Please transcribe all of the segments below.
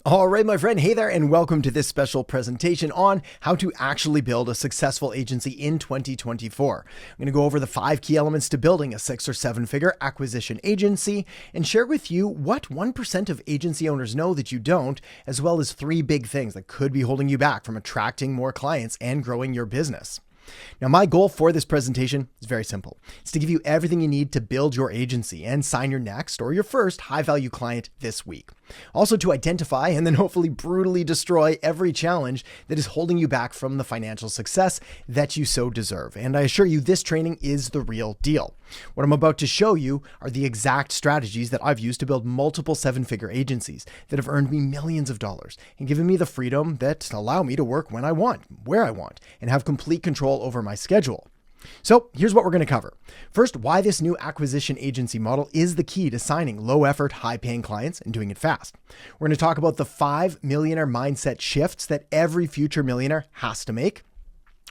All right, my friend. Hey there, and welcome to this special presentation on how to actually build a successful agency in 2024. I'm going to go over the 5 key elements to building a 6 or 7 figure acquisition agency and share with you what 1% of agency owners know that you don't, as well as 3 big things that could be holding you back from attracting more clients and growing your business. Now, my goal for this presentation is very simple. It's to give you everything you need to build your agency and sign your next or your first high-value client this week. Also to identify and then hopefully brutally destroy every challenge that is holding you back from the financial success that you so deserve. And I assure you, this training is the real deal. What I'm about to show you are the exact strategies that I've used to build multiple 7-figure agencies that have earned me millions of dollars and given me the freedom that allow me to work when I want, where I want, and have complete control over my schedule. So here's what we're going to cover. First, why this new acquisition agency model is the key to signing low-effort, high-paying clients and doing it fast. We're going to talk about the 5 millionaire mindset shifts that every future millionaire has to make.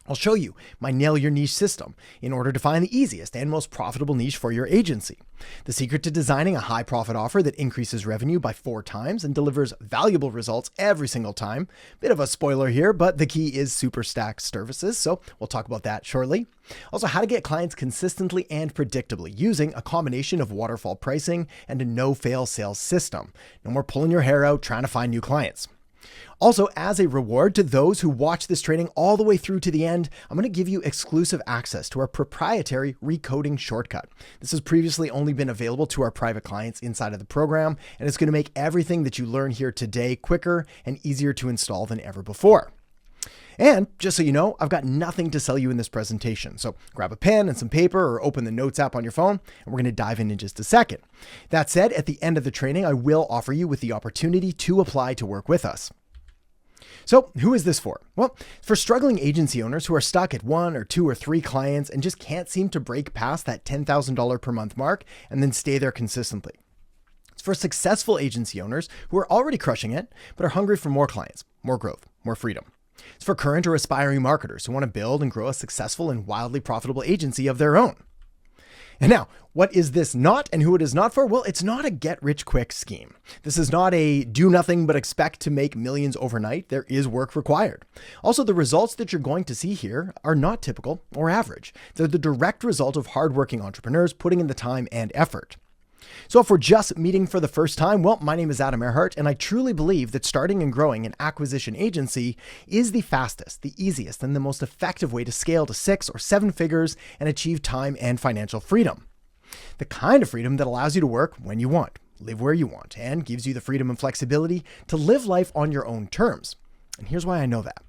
I'll show you my Nail Your Niche system in order to find the easiest and most profitable niche for your agency. The secret to designing a high profit offer that increases revenue by 4 times and delivers valuable results every single time. Bit of a spoiler here, but the key is super stacked services, so we'll talk about that shortly. Also, how to get clients consistently and predictably using a combination of waterfall pricing and a no-fail sales system. No more pulling your hair out trying to find new clients. Also, as a reward to those who watch this training all the way through to the end, I'm going to give you exclusive access to our proprietary recoding shortcut. This has previously only been available to our private clients inside of the program, and it's going to make everything that you learn here today quicker and easier to install than ever before. And just so you know, I've got nothing to sell you in this presentation. So grab a pen and some paper or open the Notes app on your phone, and we're going to dive in just a second. That said, at the end of the training, I will offer you with the opportunity to apply to work with us. So who is this for? Well, for struggling agency owners who are stuck at 1 or 2 or 3 clients and just can't seem to break past that $10,000 per month mark and then stay there consistently. It's for successful agency owners who are already crushing it, but are hungry for more clients, more growth, more freedom. It's for current or aspiring marketers who want to build and grow a successful and wildly profitable agency of their own. And now, what is this not and who it is not for? Well, it's not a get-rich-quick scheme. This is not a do nothing but expect to make millions overnight. There is work required. Also, the results that you're going to see here are not typical or average. They're the direct result of hardworking entrepreneurs putting in the time and effort. So if we're just meeting for the first time, well, my name is Adam Earhart, and I truly believe that starting and growing an acquisition agency is the fastest, the easiest, and the most effective way to scale to 6 or 7 figures and achieve time and financial freedom. The kind of freedom that allows you to work when you want, live where you want, and gives you the freedom and flexibility to live life on your own terms. And here's why I know that.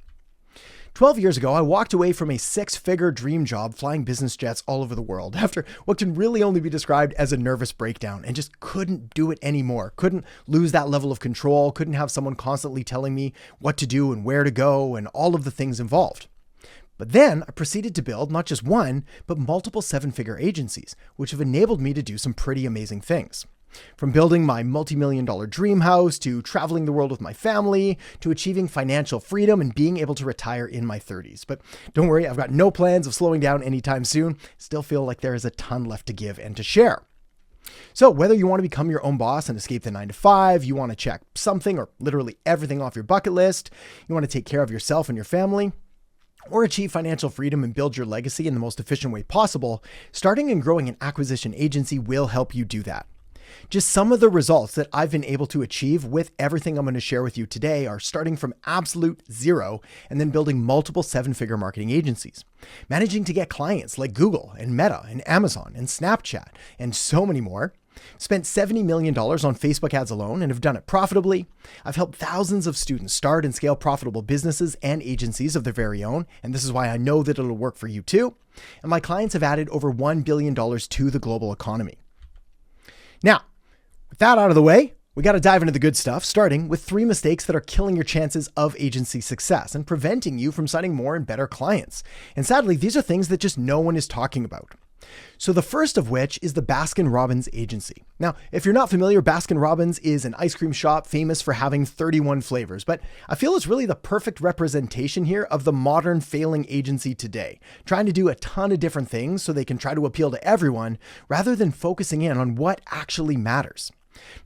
12 years ago, I walked away from a 6-figure dream job flying business jets all over the world after what can really only be described as a nervous breakdown, and just couldn't do it anymore. Couldn't lose that level of control, couldn't have someone constantly telling me what to do and where to go and all of the things involved. But then I proceeded to build not just one, but multiple 7-figure agencies, which have enabled me to do some pretty amazing things. From building my multi-million-dollar dream house, to traveling the world with my family, to achieving financial freedom and being able to retire in my 30s. But don't worry, I've got no plans of slowing down anytime soon. Still feel like there is a ton left to give and to share. So whether you want to become your own boss and escape the 9-to-5, you want to check something or literally everything off your bucket list, you want to take care of yourself and your family, or achieve financial freedom and build your legacy in the most efficient way possible, starting and growing an acquisition agency will help you do that. Just some of the results that I've been able to achieve with everything I'm going to share with you today are starting from absolute zero and then building multiple 7-figure marketing agencies, managing to get clients like Google and Meta and Amazon and Snapchat and so many more. Spent $70 million on Facebook ads alone and have done it profitably. I've helped thousands of students start and scale profitable businesses and agencies of their very own, and this is why I know that it'll work for you too. And my clients have added over $1 billion to the global economy. Now, with that out of the way, we got to dive into the good stuff, starting with 3 mistakes that are killing your chances of agency success and preventing you from signing more and better clients. And sadly, these are things that just no one is talking about. So the first of which is the Baskin-Robbins agency. Now, if you're not familiar, Baskin-Robbins is an ice cream shop famous for having 31 flavors, but I feel it's really the perfect representation here of the modern failing agency today, trying to do a ton of different things so they can try to appeal to everyone rather than focusing in on what actually matters.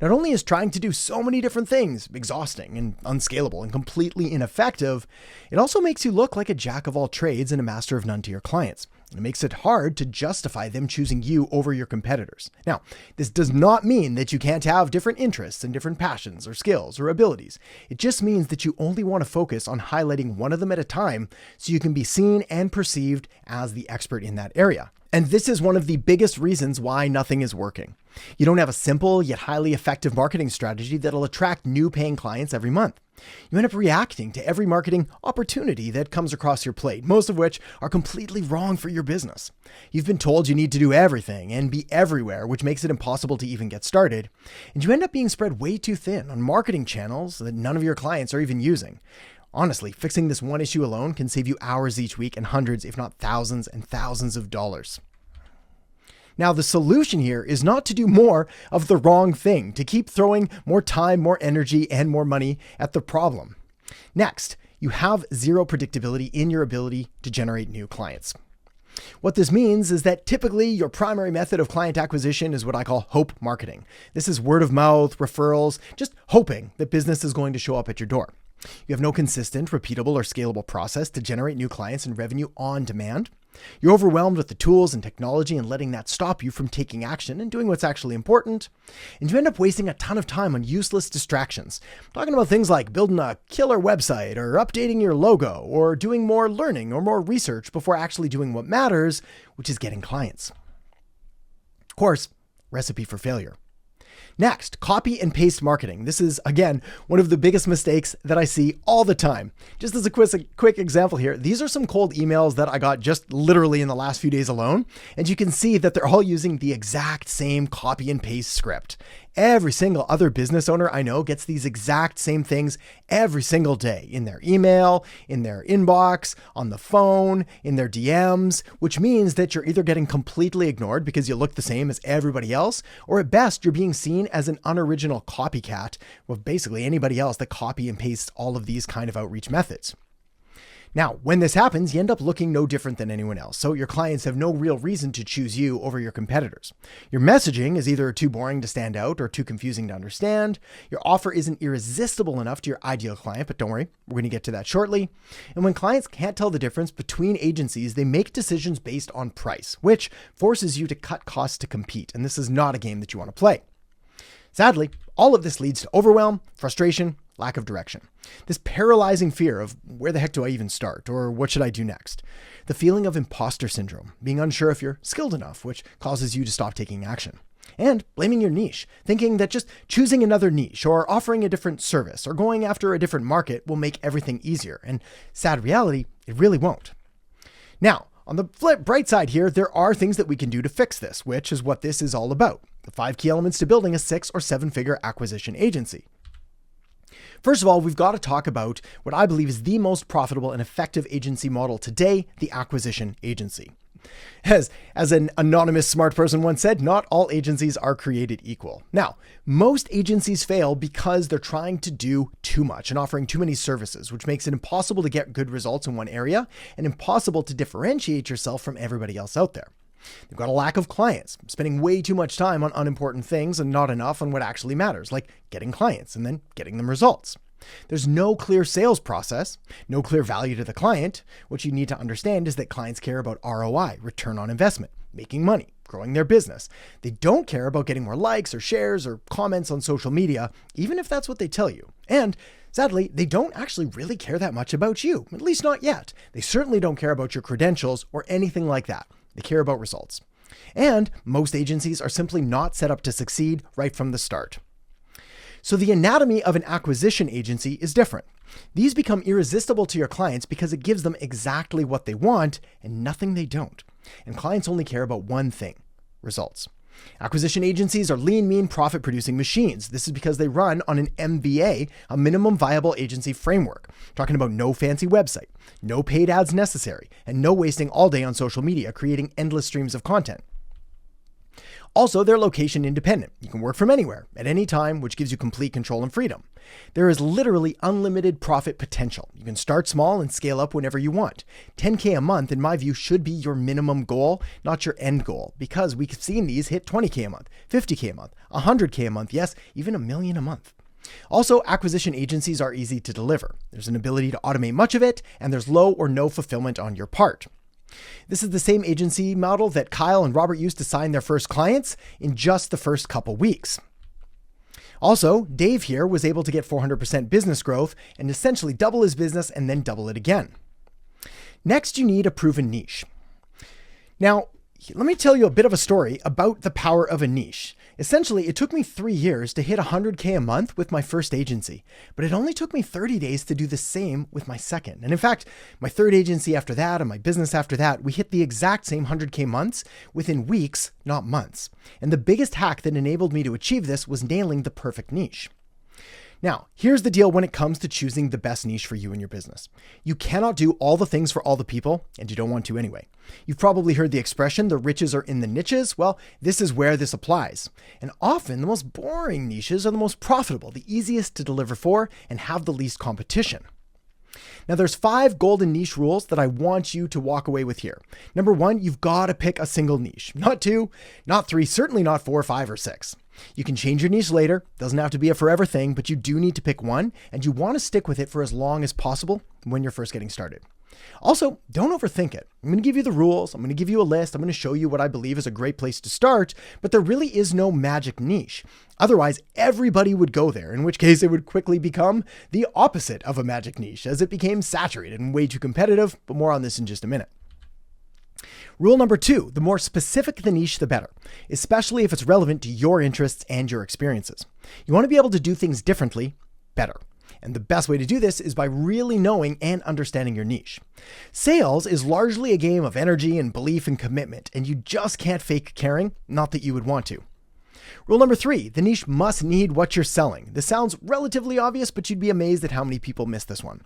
Not only is trying to do so many different things exhausting and unscalable and completely ineffective, it also makes you look like a jack of all trades and a master of none to your clients. It makes it hard to justify them choosing you over your competitors. Now, this does not mean that you can't have different interests and different passions or skills or abilities. It just means that you only want to focus on highlighting one of them at a time so you can be seen and perceived as the expert in that area. And this is one of the biggest reasons why nothing is working. You don't have a simple yet highly effective marketing strategy that'll attract new paying clients every month. You end up reacting to every marketing opportunity that comes across your plate, most of which are completely wrong for your business. You've been told you need to do everything and be everywhere, which makes it impossible to even get started. And you end up being spread way too thin on marketing channels that none of your clients are even using. Honestly, fixing this one issue alone can save you hours each week and hundreds, if not thousands and thousands of dollars. Now, the solution here is not to do more of the wrong thing, to keep throwing more time, more energy, and more money at the problem. Next, you have zero predictability in your ability to generate new clients. What this means is that typically your primary method of client acquisition is what I call hope marketing. This is word of mouth, referrals, just hoping that business is going to show up at your door. You have no consistent, repeatable, or scalable process to generate new clients and revenue on demand. You're overwhelmed with the tools and technology and letting that stop you from taking action and doing what's actually important. And you end up wasting a ton of time on useless distractions. I'm talking about things like building a killer website or updating your logo or doing more learning or more research before actually doing what matters, which is getting clients. Of course, recipe for failure. Next, copy and paste marketing. This is, again, one of the biggest mistakes that I see all the time. Just as a quick example here, these are some cold emails that I got just literally in the last few days alone. And you can see that they're all using the exact same copy and paste script. Every single other business owner I know gets these exact same things every single day in their email, in their inbox, on the phone, in their DMs, which means that you're either getting completely ignored because you look the same as everybody else, or at best, you're being seen as an unoriginal copycat with basically anybody else that copy and pastes all of these kind of outreach methods. Now, when this happens, you end up looking no different than anyone else, so your clients have no real reason to choose you over your competitors. Your messaging is either too boring to stand out or too confusing to understand. Your offer isn't irresistible enough to your ideal client, but don't worry, we're going to get to that shortly. And when clients can't tell the difference between agencies, they make decisions based on price, which forces you to cut costs to compete, and this is not a game that you want to play. Sadly, all of this leads to overwhelm, frustration, lack of direction. This paralyzing fear of where the heck do I even start or what should I do next? The feeling of imposter syndrome, being unsure if you're skilled enough, which causes you to stop taking action. And blaming your niche, thinking that just choosing another niche or offering a different service or going after a different market will make everything easier. And sad reality, it really won't. Now, on the bright side here, there are things that we can do to fix this, which is what this is all about. The 5 key elements to building a 6 or 7-figure acquisition agency. First of all, we've got to talk about what I believe is the most profitable and effective agency model today, the acquisition agency. As an anonymous smart person once said, not all agencies are created equal. Now, most agencies fail because they're trying to do too much and offering too many services, which makes it impossible to get good results in one area and impossible to differentiate yourself from everybody else out there. They've got a lack of clients, spending way too much time on unimportant things and not enough on what actually matters, like getting clients and then getting them results. There's no clear sales process, no clear value to the client. What you need to understand is that clients care about ROI, return on investment, making money, growing their business. They don't care about getting more likes or shares or comments on social media, even if that's what they tell you. And sadly, they don't actually really care that much about you, at least not yet. They certainly don't care about your credentials or anything like that. They care about results. And most agencies are simply not set up to succeed right from the start. So the anatomy of an acquisition agency is different. These become irresistible to your clients because it gives them exactly what they want and nothing they don't. And clients only care about one thing: results. Acquisition agencies are lean, mean, profit-producing machines. This is because they run on an MVA, a minimum viable agency framework. Talking about no fancy website, no paid ads necessary, and no wasting all day on social media creating endless streams of content. Also, they're location independent. You can work from anywhere at any time, which gives you complete control and freedom. There is literally unlimited profit potential. You can start small and scale up whenever you want. 10K a month, in my view, should be your minimum goal, not your end goal, because we've seen these hit 20K a month, 50K a month, 100K a month, yes, even $1 million a month. Also, acquisition agencies are easy to deliver. There's an ability to automate much of it, and there's low or no fulfillment on your part. This is the same agency model that Kyle and Robert used to sign their first clients in just the first couple weeks. Also, Dave here was able to get 400% business growth and essentially double his business and then double it again. Next, you need a proven niche. Now, let me tell you a bit of a story about the power of a niche. Essentially, it took me 3 years to hit 100K a month with my first agency, but it only took me 30 days to do the same with my second. And in fact, my third agency after that and my business after that, we hit the exact same 100K months within weeks, not months. And the biggest hack that enabled me to achieve this was nailing the perfect niche. Now, here's the deal when it comes to choosing the best niche for you and your business. You cannot do all the things for all the people, and you don't want to anyway. You've probably heard the expression, the riches are in the niches. Well, this is where this applies. And often the most boring niches are the most profitable, the easiest to deliver for, and have the least competition. Now, there's 5 golden niche rules that I want you to walk away with here. Number 1, you've got to pick a single niche. Not 2, not 3, certainly not 4, 5, or 6. You can change your niche later. Doesn't have to be a forever thing, but you do need to pick one, and you want to stick with it for as long as possible when you're first getting started. Also, don't overthink it. I'm going to give you the rules. I'm going to give you a list. I'm going to show you what I believe is a great place to start, but there really is no magic niche. Otherwise, everybody would go there, in which case it would quickly become the opposite of a magic niche as it became saturated and way too competitive, but more on this in just a minute. Rule number 2, the more specific the niche, the better, especially if it's relevant to your interests and your experiences. You want to be able to do things differently, better. And the best way to do this is by really knowing and understanding your niche. Sales is largely a game of energy and belief and commitment, and you just can't fake caring, not that you would want to. Rule number 3, the niche must need what you're selling. This sounds relatively obvious, but you'd be amazed at how many people miss this one.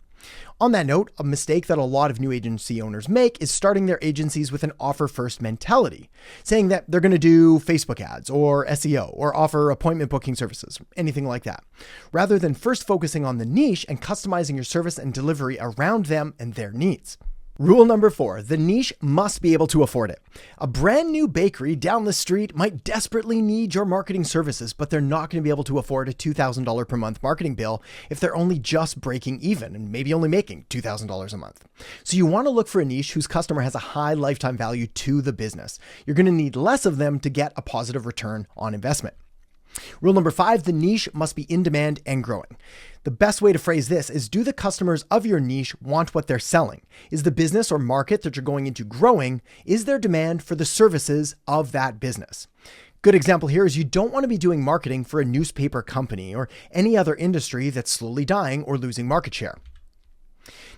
On that note, a mistake that a lot of new agency owners make is starting their agencies with an offer-first mentality, saying that they're going to do Facebook ads or SEO or offer appointment booking services, anything like that, rather than first focusing on the niche and customizing your service and delivery around them and their needs. Rule number 4, the niche must be able to afford it. A brand new bakery down the street might desperately need your marketing services, but they're not going to be able to afford a $2,000 per month marketing bill if they're only just breaking even and maybe only making $2,000 a month. So you want to look for a niche whose customer has a high lifetime value to the business. You're going to need less of them to get a positive return on investment. Rule number 5, the niche must be in demand and growing. The best way to phrase this is, do the customers of your niche want what they're selling? Is the business or market that you're going into growing? Is there demand for the services of that business? Good example here is you don't want to be doing marketing for a newspaper company or any other industry that's slowly dying or losing market share.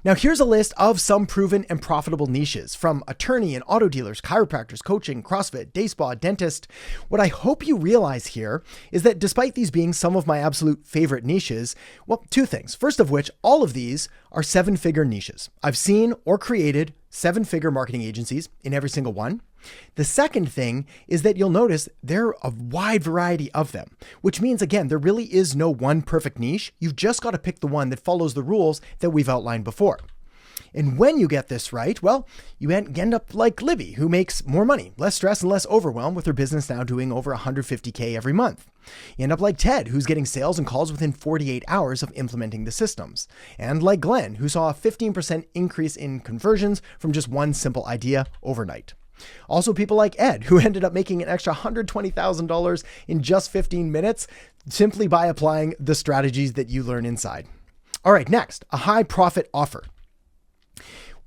Now, here's a list of some proven and profitable niches from attorney and auto dealers, chiropractors, coaching, CrossFit, day spa, dentist. What I hope you realize here is that despite these being some of my absolute favorite niches, well, 2 things. First of which, all of these are 7-figure niches. I've seen or created 7-figure marketing agencies in every single one. The second thing is that you'll notice there are a wide variety of them, which means, again, there really is no one perfect niche. You've just got to pick the one that follows the rules that we've outlined before. And when you get this right, well, you end up like Libby, who makes more money, less stress, and less overwhelm with her business now doing over 150K every month. You end up like Ted, who's getting sales and calls within 48 hours of implementing the systems. And like Glenn, who saw a 15% increase in conversions from just one simple idea overnight. Also, people like Ed, who ended up making an extra $120,000 in just 15 minutes simply by applying the strategies that you learn inside. All right, next, a high profit offer.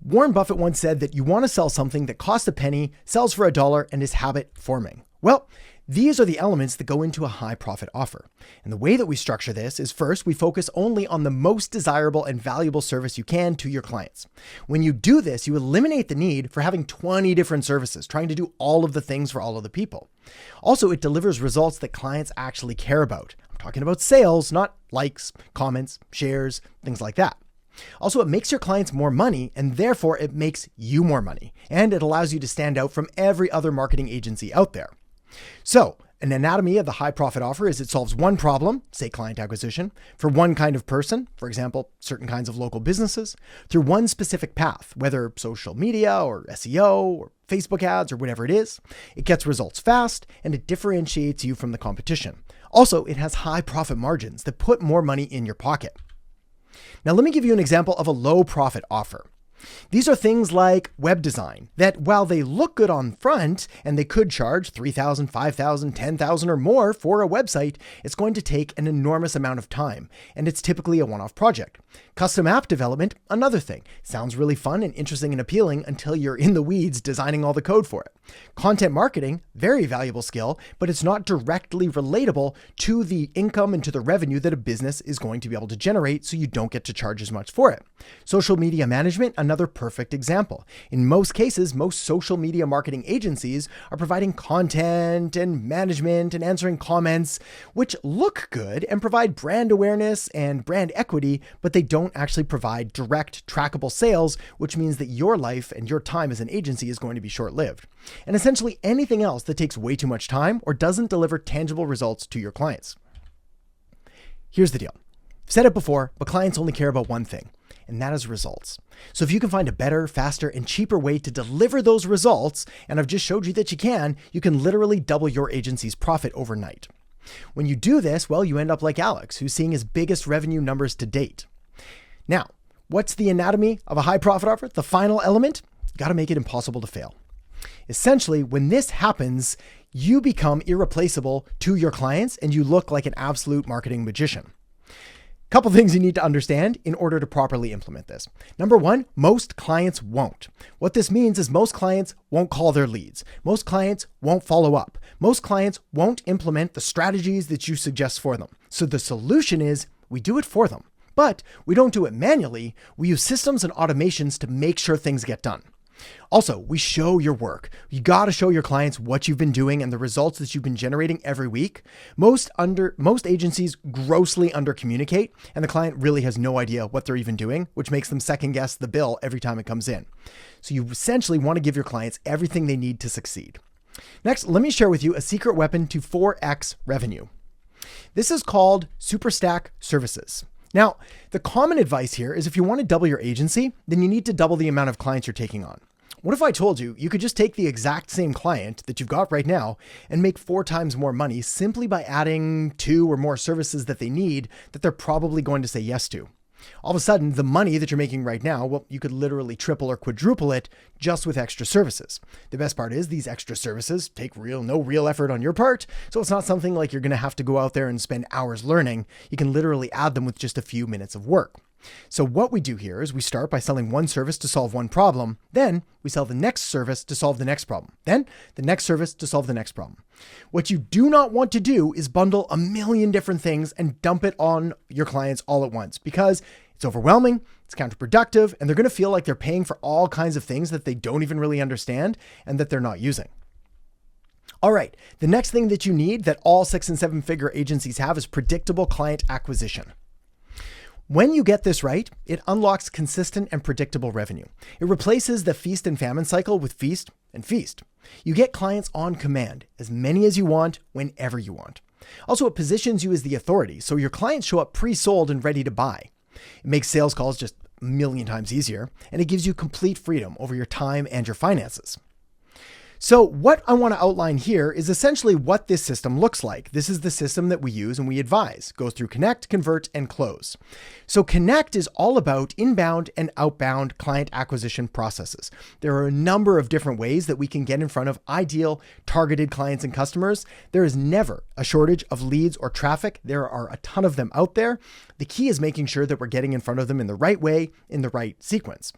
Warren Buffett once said that you want to sell something that costs a penny, sells for $1, and is habit forming. Well, these are the elements that go into a high profit offer. And the way that we structure this is, first, we focus only on the most desirable and valuable service you can to your clients. When you do this, you eliminate the need for having 20 different services, trying to do all of the things for all of the people. Also, it delivers results that clients actually care about. I'm talking about sales, not likes, comments, shares, things like that. Also, it makes your clients more money, and therefore it makes you more money, and it allows you to stand out from every other marketing agency out there. So, an anatomy of the high profit offer is it solves one problem, say client acquisition, for one kind of person, for example, certain kinds of local businesses, through one specific path, whether social media or SEO or Facebook ads or whatever it is. It gets results fast and it differentiates you from the competition. Also, it has high profit margins that put more money in your pocket. Now, let me give you an example of a low profit offer. These are things like web design that, while they look good on front and they could charge $3,000, $5,000, $10,000 or more for a website, it's going to take an enormous amount of time, and it's typically a one-off project. Custom app development, another thing. Sounds really fun and interesting and appealing until you're in the weeds designing all the code for it. Content marketing, very valuable skill, but it's not directly relatable to the income and to the revenue that a business is going to be able to generate, so you don't get to charge as much for it. Social media management, another perfect example. In most cases, most social media marketing agencies are providing content and management and answering comments, which look good and provide brand awareness and brand equity, but they don't actually provide direct trackable sales, which means that your life and your time as an agency is going to be short-lived. And essentially anything else that takes way too much time or doesn't deliver tangible results to your clients. Here's the deal. I've said it before, but clients only care about one thing, and that is results. So if you can find a better, faster, and cheaper way to deliver those results, and I've just showed you that you can literally double your agency's profit overnight. When you do this, well, you end up like Alex, who's seeing his biggest revenue numbers to date. Now, what's the anatomy of a high profit offer? The final element? You got to make it impossible to fail. Essentially, when this happens, you become irreplaceable to your clients and you look like an absolute marketing magician. Couple things you need to understand in order to properly implement this. Number one, most clients won't. What this means is most clients won't call their leads. Most clients won't follow up. Most clients won't implement the strategies that you suggest for them. So the solution is we do it for them, but we don't do it manually. We use systems and automations to make sure things get done. Also, we show your work. You got to show your clients what you've been doing and the results that you've been generating every week. Most agencies grossly undercommunicate, and the client really has no idea what they're even doing, which makes them second guess the bill every time it comes in. So you essentially want to give your clients everything they need to succeed. Next, let me share with you a secret weapon to 4x revenue. This is called Superstack services. Now, the common advice here is if you want to double your agency, then you need to double the amount of clients you're taking on. What if I told you you could just take the exact same client that you've got right now and make 4 times more money simply by adding 2 or more services that they need that they're probably going to say yes to? All of a sudden, the money that you're making right now, well, you could literally triple or quadruple it just with extra services. The best part is these extra services take no real effort on your part, so it's not something like you're going to have to go out there and spend hours learning. You can literally add them with just a few minutes of work. So what we do here is we start by selling one service to solve one problem. Then we sell the next service to solve the next problem. Then the next service to solve the next problem. What you do not want to do is bundle a million different things and dump it on your clients all at once because it's overwhelming, it's counterproductive, and they're going to feel like they're paying for all kinds of things that they don't even really understand and that they're not using. All right, the next thing that you need that all 6- and 7-figure agencies have is predictable client acquisition. When you get this right, it unlocks consistent and predictable revenue. It replaces the feast and famine cycle with feast and feast. You get clients on command, as many as you want, whenever you want. Also, it positions you as the authority, so your clients show up pre-sold and ready to buy. It makes sales calls just a million times easier, and it gives you complete freedom over your time and your finances. So what I want to outline here is essentially what this system looks like. This is the system that we use and we advise. It goes through connect, convert, and close. So connect is all about inbound and outbound client acquisition processes. There are a number of different ways that we can get in front of ideal targeted clients and customers. There is never a shortage of leads or traffic. There are a ton of them out there. The key is making sure that we're getting in front of them in the right way, in the right sequence.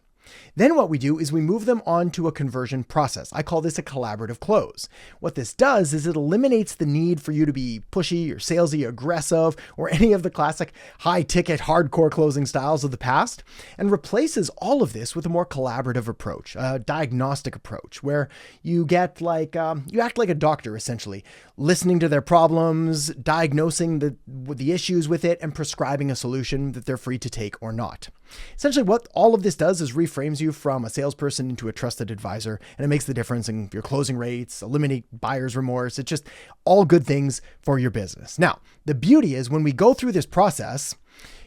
Then what we do is we move them on to a conversion process. I call this a collaborative close. What this does is it eliminates the need for you to be pushy or salesy, aggressive, or any of the classic high-ticket, hardcore closing styles of the past, and replaces all of this with a more collaborative approach, a diagnostic approach, where you act like a doctor, essentially, listening to their problems, diagnosing the issues with it, and prescribing a solution that they're free to take or not. Essentially, what all of this does is reframes you from a salesperson into a trusted advisor, and it makes the difference in your closing rates, eliminate buyer's remorse. It's just all good things for your business. Now, the beauty is when we go through this process,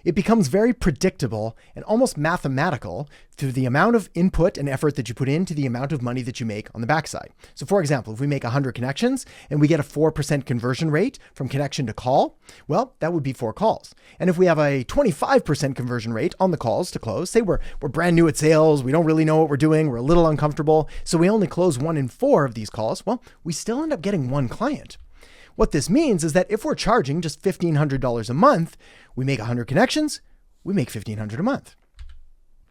it becomes very predictable and almost mathematical through the amount of input and effort that you put into the amount of money that you make on the backside. So for example, if we make 100 connections and we get a 4% conversion rate from connection to call, well, that would be 4 calls. And if we have a 25% conversion rate on the calls to close, say we're brand new at sales, we don't really know what we're doing, we're a little uncomfortable, so we only close 1 in 4 of these calls, well, we still end up getting 1 client. What this means is that if we're charging just $1,500 a month, we make 100 connections, we make $1,500 a month.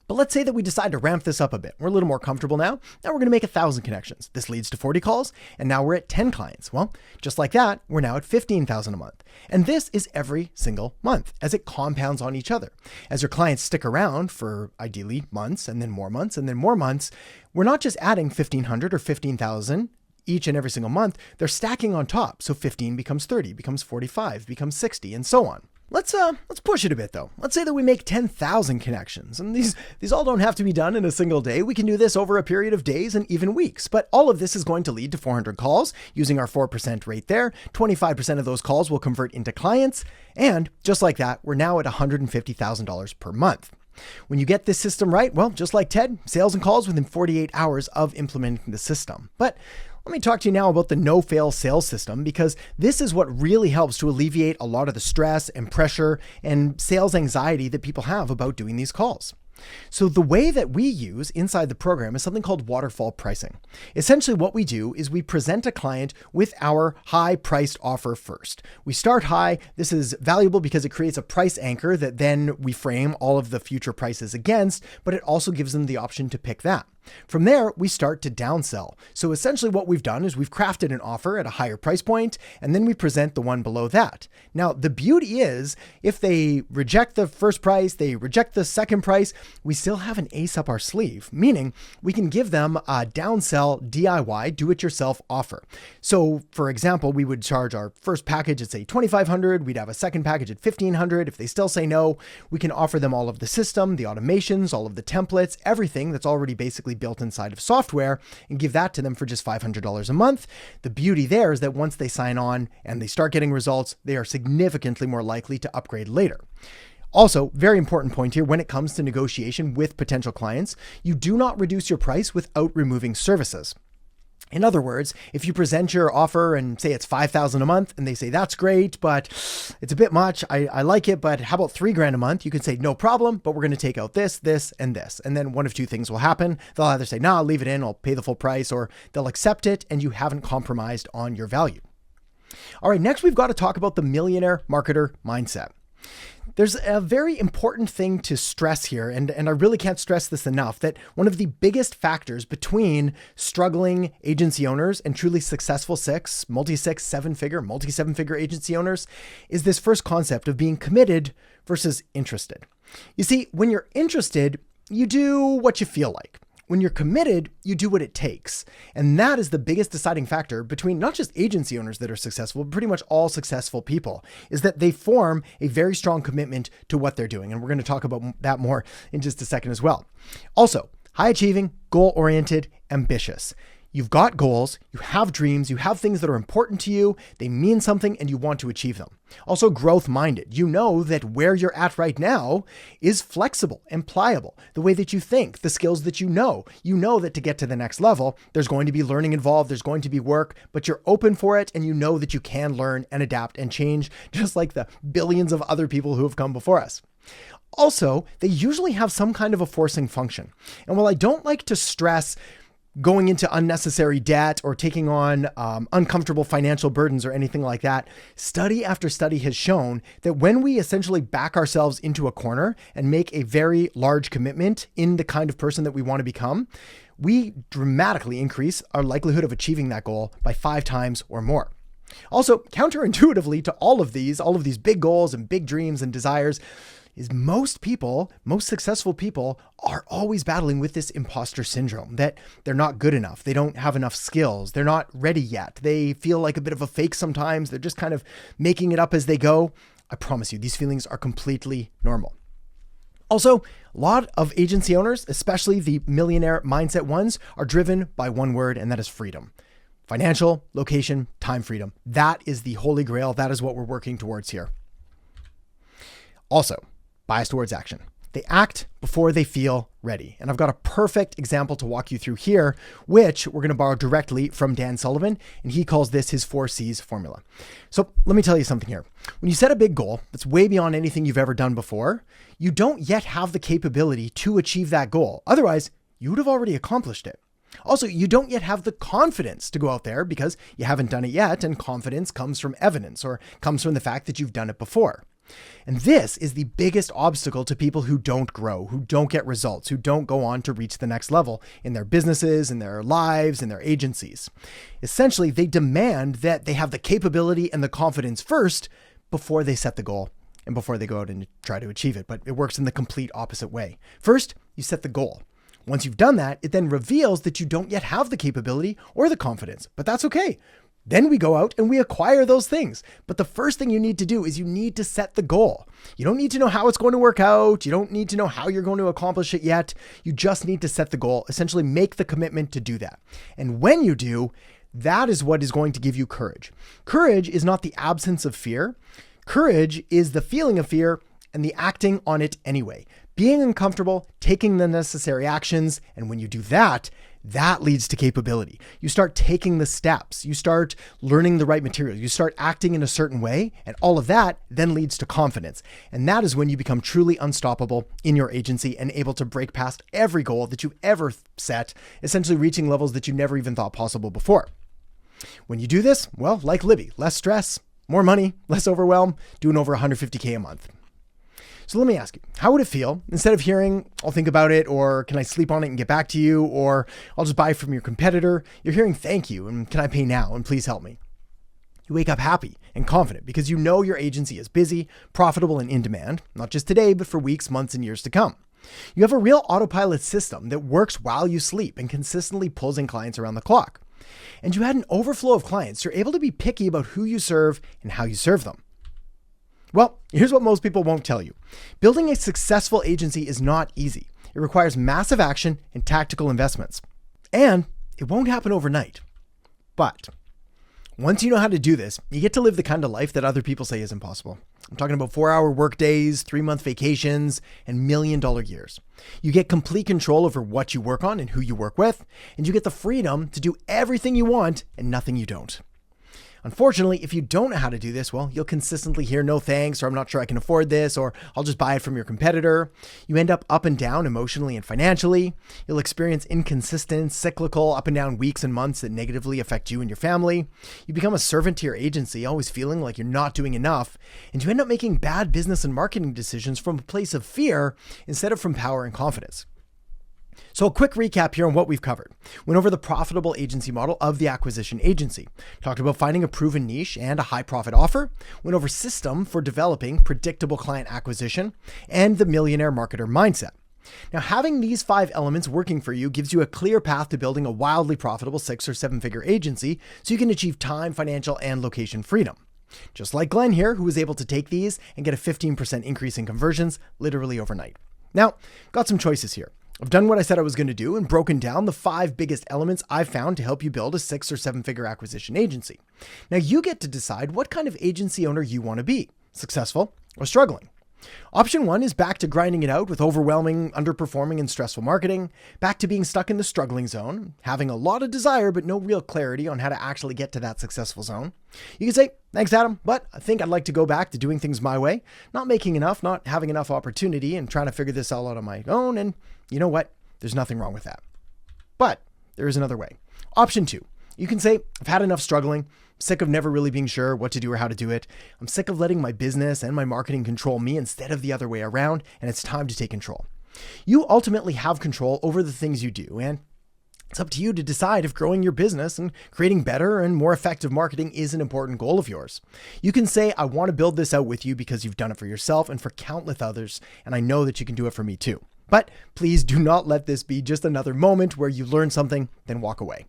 But let's say that we decide to ramp this up a bit. We're a little more comfortable now. Now we're going to make 1,000 connections. This leads to 40 calls, and now we're at 10 clients. Well, just like that, we're now at $15,000 a month. And this is every single month as it compounds on each other. As your clients stick around for ideally months and then more months and then more months, we're not just adding 1,500 or 15,000 each and every single month, they're stacking on top. So 15 becomes 30, becomes 45, becomes 60, and so on. Let's push it a bit though. Let's say that we make 10,000 connections, and these all don't have to be done in a single day. We can do this over a period of days and even weeks, but all of this is going to lead to 400 calls using our 4% rate there. 25% of those calls will convert into clients, and just like that, we're now at $150,000 per month. When you get this system right, well, just like Ted, sales and calls within 48 hours of implementing the system. But let me talk to you now about the no-fail sales system, because this is what really helps to alleviate a lot of the stress and pressure and sales anxiety that people have about doing these calls. So the way that we use inside the program is something called waterfall pricing. Essentially what we do is we present a client with our high-priced offer first. We start high. This is valuable because it creates a price anchor that then we frame all of the future prices against, but it also gives them the option to pick that. From there, we start to downsell. So essentially what we've done is we've crafted an offer at a higher price point, and then we present the one below that. Now, the beauty is if they reject the first price, they reject the second price, we still have an ace up our sleeve, meaning we can give them a downsell DIY, do-it-yourself offer. So for example, we would charge our first package at say $2,500. We'd have a second package at $1,500. If they still say no, we can offer them all of the system, the automations, all of the templates, everything that's already basically built inside of software, and give that to them for just $500 a month. The beauty there is that once they sign on and they start getting results, they are significantly more likely to upgrade later. Also, very important point here, when it comes to negotiation with potential clients, you do not reduce your price without removing services. In other words, if you present your offer and say it's $5,000 a month and they say, that's great, but it's a bit much. I like it, but how about $3,000 a month? You can say, no problem, but we're going to take out this, this, and this. And then one of two things will happen. They'll either say, nah, leave it in, I'll pay the full price, or they'll accept it and you haven't compromised on your value. All right, next we've got to talk about the millionaire marketer mindset. There's a very important thing to stress here, and I really can't stress this enough, that one of the biggest factors between struggling agency owners and truly successful multi-six, seven-figure agency owners is this first concept of being committed versus interested. You see, when you're interested, you do what you feel like. When you're committed, you do what it takes. And that is the biggest deciding factor between not just agency owners that are successful, but pretty much all successful people, is that they form a very strong commitment to what they're doing. And we're going to talk about that more in just a second as well. Also, high achieving, goal-oriented, ambitious. You've got goals, you have dreams, you have things that are important to you, they mean something, and you want to achieve them. Also growth-minded. You know that where you're at right now is flexible and pliable. The way that you think, the skills that you know that to get to the next level, there's going to be learning involved, there's going to be work, but you're open for it, and you know that you can learn and adapt and change, just like the billions of other people who have come before us. Also, they usually have some kind of a forcing function. And while I don't like to stress going into unnecessary debt or taking on uncomfortable financial burdens or anything like that, study after study has shown that when we essentially back ourselves into a corner and make a very large commitment in the kind of person that we want to become, we dramatically increase our likelihood of achieving that goal by 5 times or more. Also, counterintuitively to all of these big goals and big dreams and desires, is most successful people are always battling with this imposter syndrome, that they're not good enough. They don't have enough skills. They're not ready yet. They feel like a bit of a fake sometimes. They're just kind of making it up as they go. I promise you, these feelings are completely normal. Also, a lot of agency owners, especially the millionaire mindset ones, are driven by one word, and that is freedom. Financial, location, time freedom. That is the holy grail. That is what we're working towards here. Also, bias towards action. They act before they feel ready. And I've got a perfect example to walk you through here, which we're going to borrow directly from Dan Sullivan, and he calls this his 4 C's formula. So let me tell you something here. When you set a big goal that's way beyond anything you've ever done before, you don't yet have the capability to achieve that goal. Otherwise, you would have already accomplished it. Also, you don't yet have the confidence to go out there because you haven't done it yet, and confidence comes from evidence or comes from the fact that you've done it before. And this is the biggest obstacle to people who don't grow, who don't get results, who don't go on to reach the next level in their businesses, in their lives, in their agencies. Essentially, they demand that they have the capability and the confidence first before they set the goal and before they go out and try to achieve it. But it works in the complete opposite way. First, you set the goal. Once you've done that, it then reveals that you don't yet have the capability or the confidence, but that's okay. Then we go out and we acquire those things. But the first thing you need to do is you need to set the goal. You don't need to know how it's going to work out. You don't need to know how you're going to accomplish it yet. You just need to set the goal, essentially make the commitment to do that. And when you do, that is what is going to give you courage. Courage is not the absence of fear. Courage is the feeling of fear and the acting on it anyway. Being uncomfortable, taking the necessary actions, and when you do that, that leads to capability. You start taking the steps, you start learning the right materials, you start acting in a certain way, and all of that then leads to confidence. And that is when you become truly unstoppable in your agency and able to break past every goal that you've ever set, essentially reaching levels that you never even thought possible before. When you do this, well, like Libby, less stress, more money, less overwhelm, doing over $150K a month. So let me ask you, how would it feel instead of hearing, I'll think about it, or can I sleep on it and get back to you, or I'll just buy from your competitor? You're hearing thank you, and can I pay now, and please help me. You wake up happy and confident because you know your agency is busy, profitable, and in demand, not just today, but for weeks, months, and years to come. You have a real autopilot system that works while you sleep and consistently pulls in clients around the clock. And you had an overflow of clients. You're able to be picky about who you serve and how you serve them. Well, here's what most people won't tell you. Building a successful agency is not easy. It requires massive action and tactical investments. And it won't happen overnight. But once you know how to do this, you get to live the kind of life that other people say is impossible. I'm talking about 4-hour workdays, 3-month vacations, and $1 million years. You get complete control over what you work on and who you work with, and you get the freedom to do everything you want and nothing you don't. Unfortunately, if you don't know how to do this, well, you'll consistently hear no thanks, or I'm not sure I can afford this, or I'll just buy it from your competitor. You end up and down emotionally and financially. You'll experience inconsistent, cyclical, up and down weeks and months that negatively affect you and your family. You become a servant to your agency, always feeling like you're not doing enough, and you end up making bad business and marketing decisions from a place of fear instead of from power and confidence. So a quick recap here on what we've covered. Went over the profitable agency model of the acquisition agency. Talked about finding a proven niche and a high profit offer. Went over system for developing predictable client acquisition and the millionaire marketer mindset. Now, having these 5 elements working for you gives you a clear path to building a wildly profitable 6- or 7-figure agency so you can achieve time, financial, and location freedom. Just like Glenn here, who was able to take these and get a 15% increase in conversions literally overnight. Now, got some choices here. I've done what I said I was going to do and broken down the 5 biggest elements I've found to help you build a 6- or 7-figure acquisition agency. Now you get to decide what kind of agency owner you want to be, successful or struggling. Option 1 is back to grinding it out with overwhelming, underperforming, and stressful marketing, back to being stuck in the struggling zone, having a lot of desire but no real clarity on how to actually get to that successful zone. You can say, thanks Adam, but I think I'd like to go back to doing things my way, not making enough, not having enough opportunity, and trying to figure this all out on my own, and you know what? There's nothing wrong with that. But there is another way. Option 2, you can say, I've had enough struggling, sick of never really being sure what to do or how to do it. I'm sick of letting my business and my marketing control me instead of the other way around, and it's time to take control. You ultimately have control over the things you do, and it's up to you to decide if growing your business and creating better and more effective marketing is an important goal of yours. You can say, I want to build this out with you because you've done it for yourself and for countless others, and I know that you can do it for me too. But please do not let this be just another moment where you learn something, then walk away.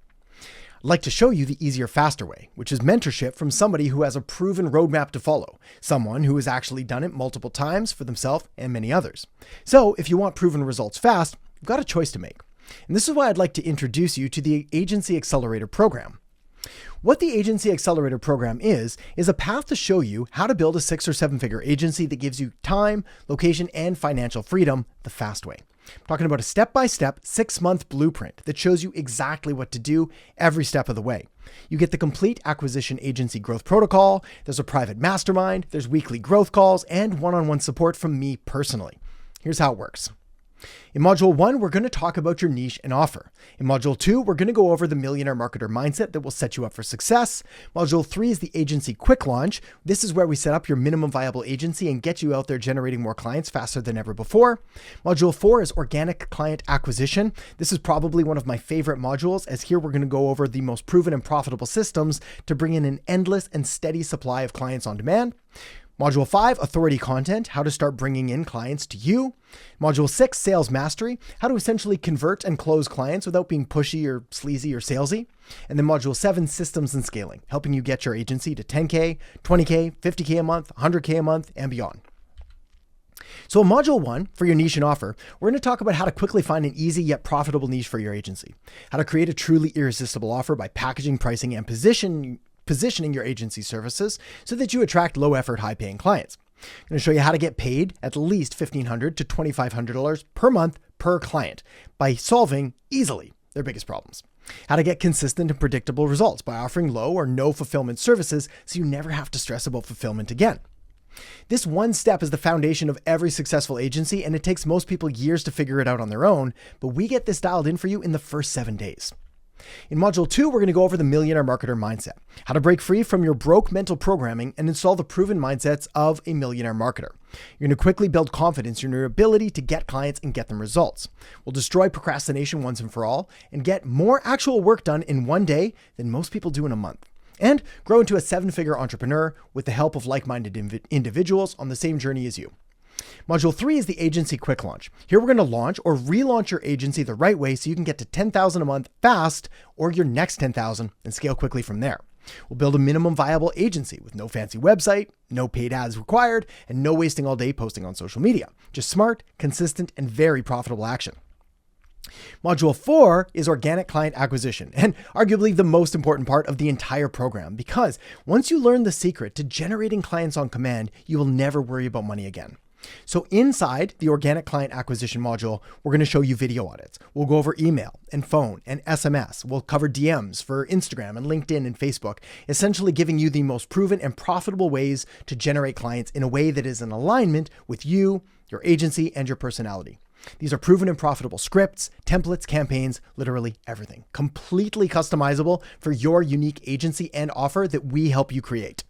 I'd like to show you the easier, faster way, which is mentorship from somebody who has a proven roadmap to follow, someone who has actually done it multiple times for themselves and many others. So if you want proven results fast, you've got a choice to make. And this is why I'd like to introduce you to the Agency Accelerator program. What the Agency Accelerator program is a path to show you how to build a 6 or 7 figure agency that gives you time, location, and financial freedom the fast way. I'm talking about a step-by-step 6-month blueprint that shows you exactly what to do every step of the way. You get the complete acquisition agency growth protocol, there's a private mastermind, there's weekly growth calls, and one-on-one support from me personally. Here's how it works. In Module 1, we're going to talk about your niche and offer. In Module 2, we're going to go over the millionaire marketer mindset that will set you up for success. Module 3 is the agency quick launch. This is where we set up your minimum viable agency and get you out there generating more clients faster than ever before. Module 4 is organic client acquisition. This is probably one of my favorite modules, as here we're going to go over the most proven and profitable systems to bring in an endless and steady supply of clients on demand. Module 5, authority content, how to start bringing in clients to you. Module 6, sales mastery, how to essentially convert and close clients without being pushy or sleazy or salesy. And then Module 7, systems and scaling, helping you get your agency to 10K, 20K, 50K a month, 100K a month, and beyond. So in Module 1, for your niche and offer, we're going to talk about how to quickly find an easy yet profitable niche for your agency, how to create a truly irresistible offer by packaging, pricing, and positioning your agency services so that you attract low effort, high paying clients. I'm going to show you how to get paid at least $1,500 to $2,500 per month per client by solving easily their biggest problems. How to get consistent and predictable results by offering low or no fulfillment services so you never have to stress about fulfillment again. This one step is the foundation of every successful agency, and it takes most people years to figure it out on their own, but we get this dialed in for you in the first 7 days. In Module 2, we're going to go over the millionaire marketer mindset, how to break free from your broke mental programming and install the proven mindsets of a millionaire marketer. You're going to quickly build confidence in your ability to get clients and get them results. We'll destroy procrastination once and for all and get more actual work done in one day than most people do in a month. And grow into a 7-figure entrepreneur with the help of like-minded individuals on the same journey as you. Module 3 is the agency quick launch. Here we're going to launch or relaunch your agency the right way so you can get to 10,000 a month fast or your next 10,000 and scale quickly from there. We'll build a minimum viable agency with no fancy website, no paid ads required, and no wasting all day posting on social media. Just smart, consistent, and very profitable action. Module 4 is organic client acquisition, and arguably the most important part of the entire program, because once you learn the secret to generating clients on command, you will never worry about money again. So inside the organic client acquisition module, we're going to show you video audits. We'll go over email and phone and SMS. We'll cover DMs for Instagram and LinkedIn and Facebook, essentially giving you the most proven and profitable ways to generate clients in a way that is in alignment with you, your agency, and your personality. These are proven and profitable scripts, templates, campaigns, literally everything. Completely customizable for your unique agency and offer that we help you create.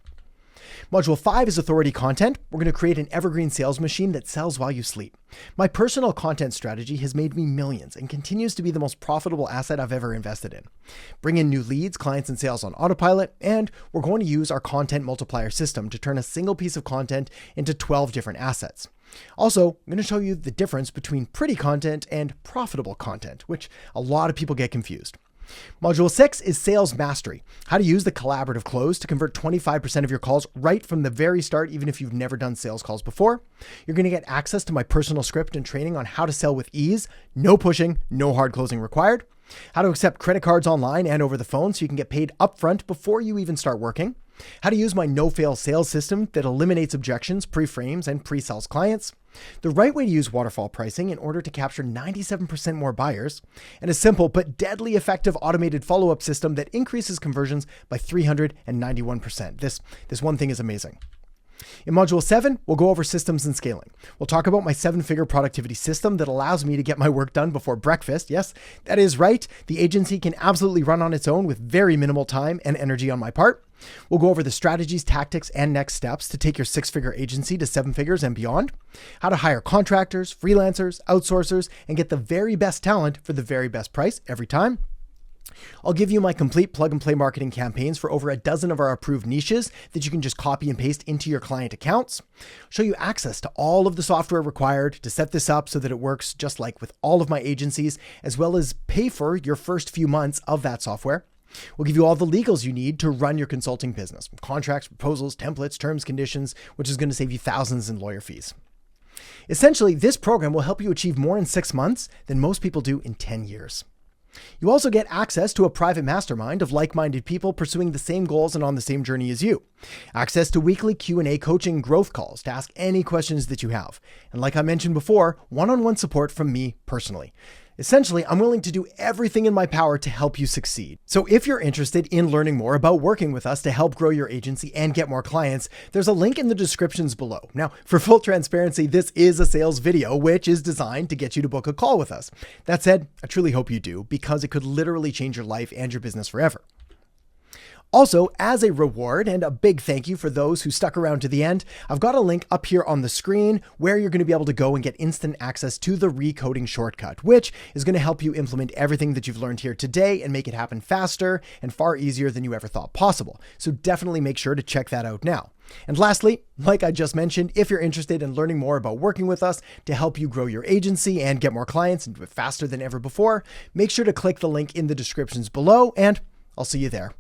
Module 5 is authority content. We're going to create an evergreen sales machine that sells while you sleep. My personal content strategy has made me millions and continues to be the most profitable asset I've ever invested in. Bring in new leads, clients, and sales on autopilot, and we're going to use our content multiplier system to turn a single piece of content into 12 different assets. Also, I'm going to show you the difference between pretty content and profitable content, which a lot of people get confused. Module 6 is sales mastery, how to use the collaborative close to convert 25% of your calls right from the very start, even if you've never done sales calls before. You're going to get access to my personal script and training on how to sell with ease, no pushing, no hard closing required. How to accept credit cards online and over the phone so you can get paid upfront before you even start working. How to use my no-fail sales system that eliminates objections, pre-frames, and pre-sells clients. The right way to use waterfall pricing in order to capture 97% more buyers, and a simple but deadly effective automated follow-up system that increases conversions by 391%. This one thing is amazing. In Module 7, we'll go over systems and scaling. We'll talk about my 7-figure productivity system that allows me to get my work done before breakfast. Yes, that is right. The agency can absolutely run on its own with very minimal time and energy on my part. We'll go over the strategies, tactics, and next steps to take your 6-figure agency to 7 figures and beyond, how to hire contractors, freelancers, outsourcers, and get the very best talent for the very best price every time. I'll give you my complete plug-and-play marketing campaigns for over a dozen of our approved niches that you can just copy and paste into your client accounts. I'll show you access to all of the software required to set this up so that it works just like with all of my agencies, as well as pay for your first few months of that software. We'll give you all the legals you need to run your consulting business: contracts, proposals, templates, terms, conditions, which is going to save you thousands in lawyer fees. Essentially, this program will help you achieve more in 6 months than most people do in 10 years. You also get access to a private mastermind of like-minded people pursuing the same goals and on the same journey as you. Access to weekly Q&A coaching growth calls to ask any questions that you have. And like I mentioned before, one-on-one support from me personally. Essentially, I'm willing to do everything in my power to help you succeed. So if you're interested in learning more about working with us to help grow your agency and get more clients, there's a link in the descriptions below. Now, for full transparency, this is a sales video, which is designed to get you to book a call with us. That said, I truly hope you do, because it could literally change your life and your business forever. Also, as a reward and a big thank you for those who stuck around to the end, I've got a link up here on the screen where you're going to be able to go and get instant access to the recoding shortcut, which is going to help you implement everything that you've learned here today and make it happen faster and far easier than you ever thought possible. So definitely make sure to check that out now. And lastly, like I just mentioned, if you're interested in learning more about working with us to help you grow your agency and get more clients and do it faster than ever before, make sure to click the link in the descriptions below, and I'll see you there.